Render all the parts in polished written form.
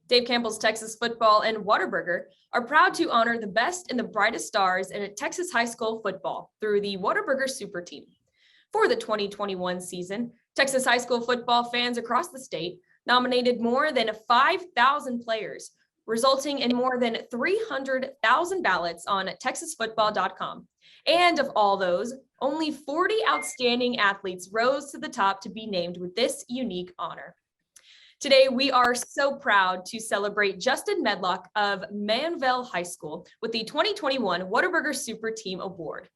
Dave Campbell's Texas Football and Whataburger are proud to honor the best and the brightest stars in Texas high school football through the Whataburger Super Team. For the 2021 season, Texas high school football fans across the state nominated more than 5,000 players, resulting in more than 300,000 ballots on texasfootball.com. And of all those, only 40 outstanding athletes rose to the top to be named with this unique honor. Today, we are so proud to celebrate Justin Medlock of Manvel High School with the 2021 Whataburger Super Team Award.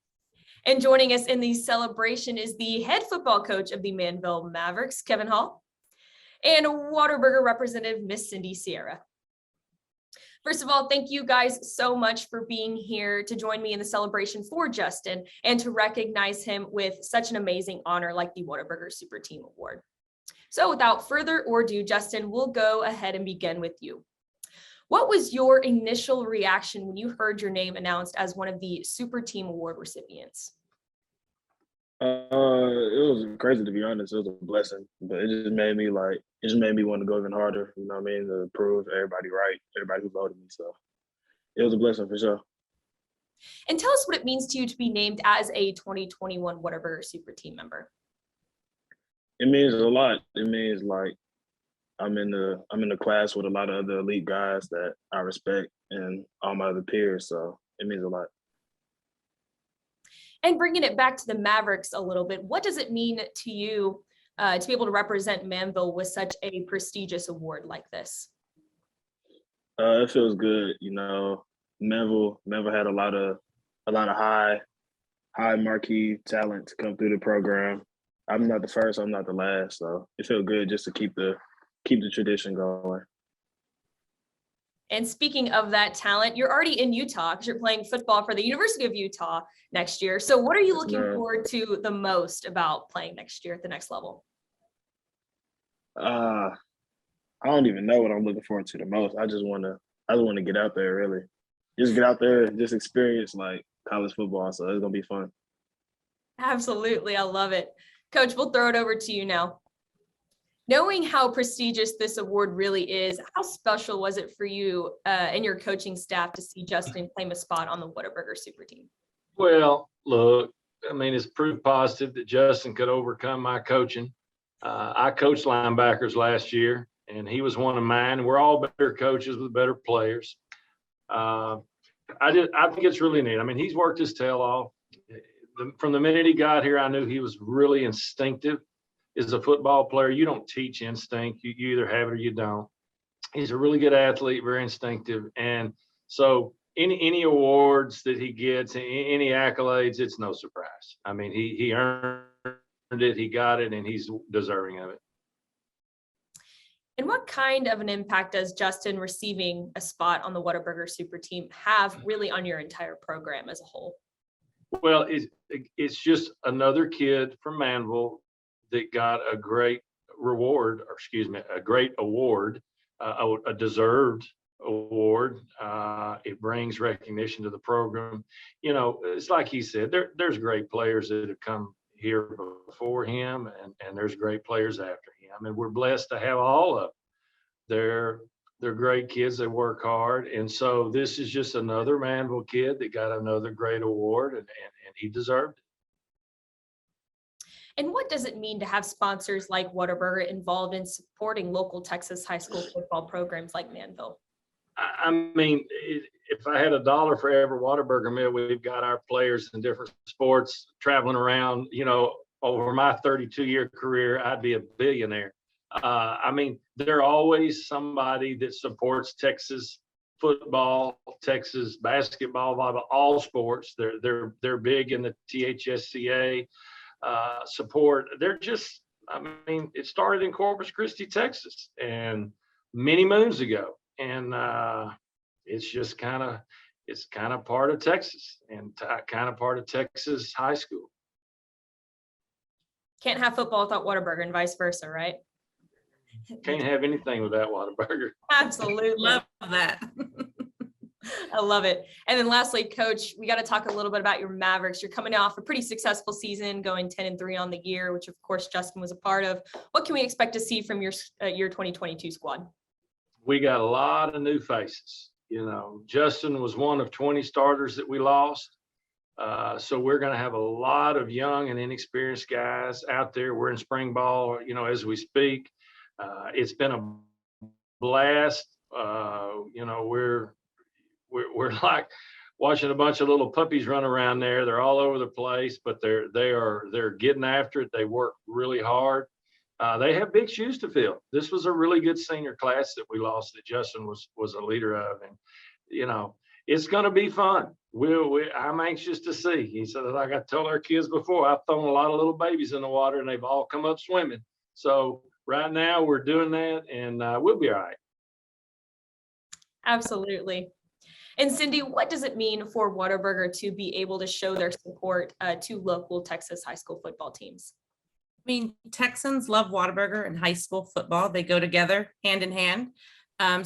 And joining us in the celebration is the head football coach of the Manvel Mavericks, Kevin Hall, and Whataburger representative, Miss Cindy Sierra. First of all, thank you guys so much for being here to join me in the celebration for Justin and to recognize him with such an amazing honor like the Whataburger Super Team Award. So without further ado, Justin, we'll go ahead and begin with you. What was your initial reaction when you heard your name announced as one of the Super Team Award recipients? It was crazy, to be honest. It was a blessing, but it just made me want to go even harder, you know what I mean, to prove everybody right, everybody who voted me. So it was a blessing for sure. And tell us what it means to you to be named as a 2021 Whataburger Super Team member. It means a lot. It means like I'm in the class with a lot of other elite guys that I respect and all my other peers. So it means a lot. And bringing it back to the Mavericks a little bit, what does it mean to you to be able to represent Manvel with such a prestigious award like this? It feels good. You know, Manvel had a lot of high marquee talent to come through the program. I'm not the first, I'm not the last, so it feels good just to keep the tradition going. And speaking of that talent, you're already in Utah because you're playing football for the University of Utah next year. So what are you looking forward to the most about playing next year at the next level? I don't even know what I'm looking forward to the most. I just want to get out there, really. Just get out there and just experience like college football. So it's gonna be fun. Absolutely, I love it. Coach, we'll throw it over to you now. Knowing how prestigious this award really is, how special was it for you and your coaching staff to see Justin claim a spot on the Whataburger Super Team? Well, look, I mean, it's proof positive that Justin could overcome my coaching. I coached linebackers last year, and he was one of mine. We're all better coaches with better players. I think it's really neat. I mean, he's worked his tail off. From the minute he got here, I knew he was really instinctive. As a football player, you don't teach instinct. You either have it or you don't. He's a really good athlete, very instinctive. And so any awards that he gets, any accolades, it's no surprise. I mean, he earned it, he got it, and he's deserving of it. And what kind of an impact does Justin receiving a spot on the Whataburger Super Team have really on your entire program as a whole? Well, it's just another kid from Manvel that got a great reward, or excuse me, a great award, a deserved award. It brings recognition to the program. You know, it's like he said, there's great players that have come here before him, and there's great players after him. And we're blessed to have all of them. They're great kids. They work hard. And so this is just another Manvel kid that got another great award, and he deserved it. And what does it mean to have sponsors like Whataburger involved in supporting local Texas high school football programs like Manvel? I mean, if I had $1 for every Whataburger meal, we've got our players in different sports traveling around, you know, over my 32-year career, I'd be a billionaire. I mean, there's always somebody that supports Texas football, Texas basketball, volleyball, all sports. They're big in the THSCA support. They're just, I mean, it started in Corpus Christi, Texas, and many moons ago, and it's just kind of part of Texas and kind of part of Texas high school. Can't have football without Whataburger and vice versa, right? Can't have anything without Whataburger. Absolutely. Love that. I love it. And then lastly, Coach, we got to talk a little bit about your Mavericks. You're coming off a pretty successful season, going 10-3 on the year, which of course Justin was a part of. What can we expect to see from your 2022 squad? we got a lot of new faces. Justin was one of 20 starters that we lost. So we're going to have a lot of young and inexperienced guys out there. We're in spring ball, as we speak. It's been a blast. We're like watching a bunch of little puppies run around there. They're all over the place, but they're getting after it. They work really hard. They have big shoes to fill. This was a really good senior class that we lost that Justin was a leader of, and it's going to be fun. I'm anxious to see. He said, like I told our kids before, I've thrown a lot of little babies in the water and they've all come up swimming. So right now we're doing that, and we'll be all right. Absolutely. And Cindy, what does it mean for Whataburger to be able to show their support to local Texas high school football teams? I mean, Texans love Whataburger and high school football. They go together hand in hand.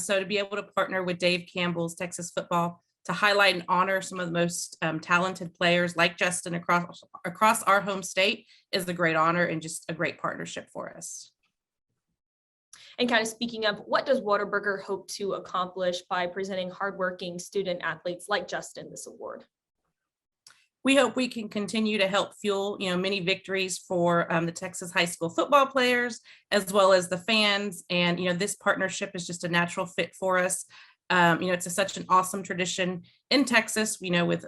So to be able to partner with Dave Campbell's Texas football to highlight and honor some of the most talented players like Justin across our home state is a great honor and just a great partnership for us. And kind of speaking of, what does Whataburger hope to accomplish by presenting hardworking student athletes like Justin this award? We hope we can continue to help fuel, many victories for the Texas high school football players, as well as the fans. And, this partnership is just a natural fit for us. It's such an awesome tradition in Texas, with,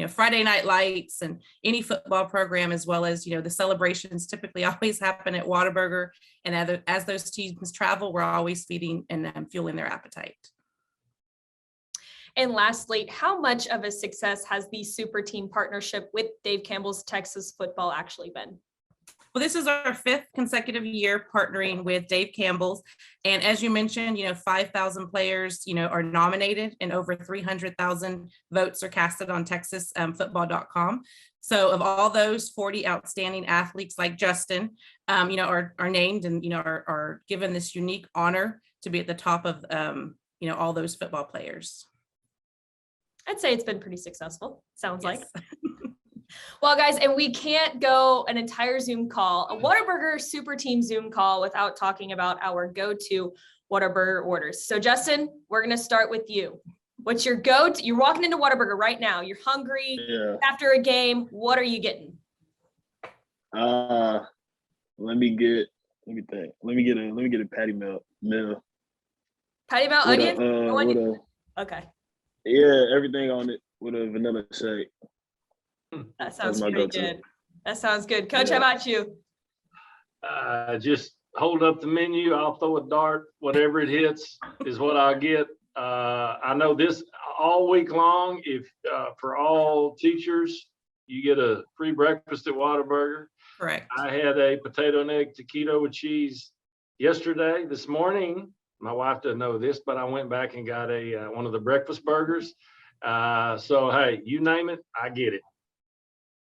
Friday night lights and any football program, as well as, the celebrations typically always happen at Whataburger. And as those teams travel, we're always feeding and fueling their appetite. And lastly, how much of a success has the Super Team partnership with Dave Campbell's Texas football actually been? Well, this is our 5th consecutive year partnering with Dave Campbell's. And as you mentioned, 5,000 players, are nominated and over 300,000 votes are casted on TexasFootball.com. So of all those, 40 outstanding athletes like Justin, are named and, are given this unique honor to be at the top of, all those football players. I'd say it's been pretty successful. Sounds Yes. like. Well, guys, and we can't go an entire Zoom call, a Whataburger Super Team Zoom call, without talking about our go-to Whataburger orders. So, Justin, we're going to start with you. What's your go-to? You're walking into Whataburger right now. You're hungry after a game. What are you getting? Let me think. Let me get a patty melt meal. Patty melt onion? Okay. Yeah, everything on it with a vanilla shake. That sounds pretty good. That sounds good. Coach, how about you? Just hold up the menu. I'll throw a dart. Whatever it hits is what I'll get. I know this all week long. If for all teachers, you get a free breakfast at Whataburger. Correct. I had a potato and egg taquito with cheese yesterday. This morning, my wife doesn't know this, but I went back and got one of the breakfast burgers. So hey, you name it, I get it.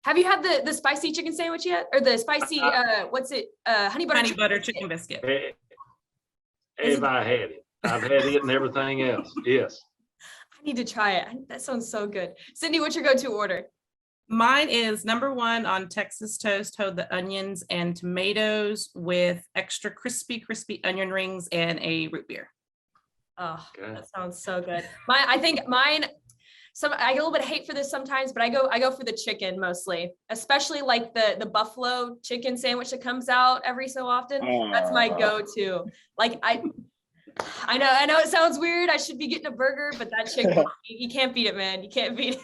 Have you had the spicy chicken sandwich yet? Or the spicy, honey butter chicken biscuit? Have I had it? I've had it and everything else. Yes. I need to try it. That sounds so good. Cindy, what's your go-to order? Mine is number 1 on Texas toast, the onions and tomatoes with extra crispy onion rings and a root beer. Oh, okay. That sounds so good. I think mine. I get a little bit of hate for this sometimes, but I go for the chicken mostly, especially like the buffalo chicken sandwich that comes out every so often. That's my go-to. Like I know it sounds weird. I should be getting a burger, but that chicken, you can't beat it, man. You can't beat it.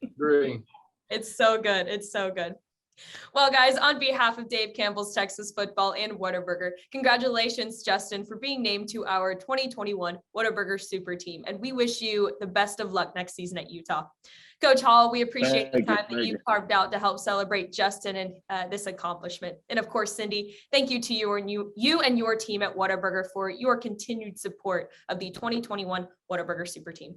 Agree. It's so good. It's so good. Well, guys, on behalf of Dave Campbell's Texas Football and Whataburger, congratulations, Justin, for being named to our 2021 Whataburger Super Team. And we wish you the best of luck next season at Utah. Coach Hall, we appreciate the time that you carved out to help celebrate Justin and this accomplishment. And of course, Cindy, thank you to you and your team at Whataburger for your continued support of the 2021 Whataburger Super Team.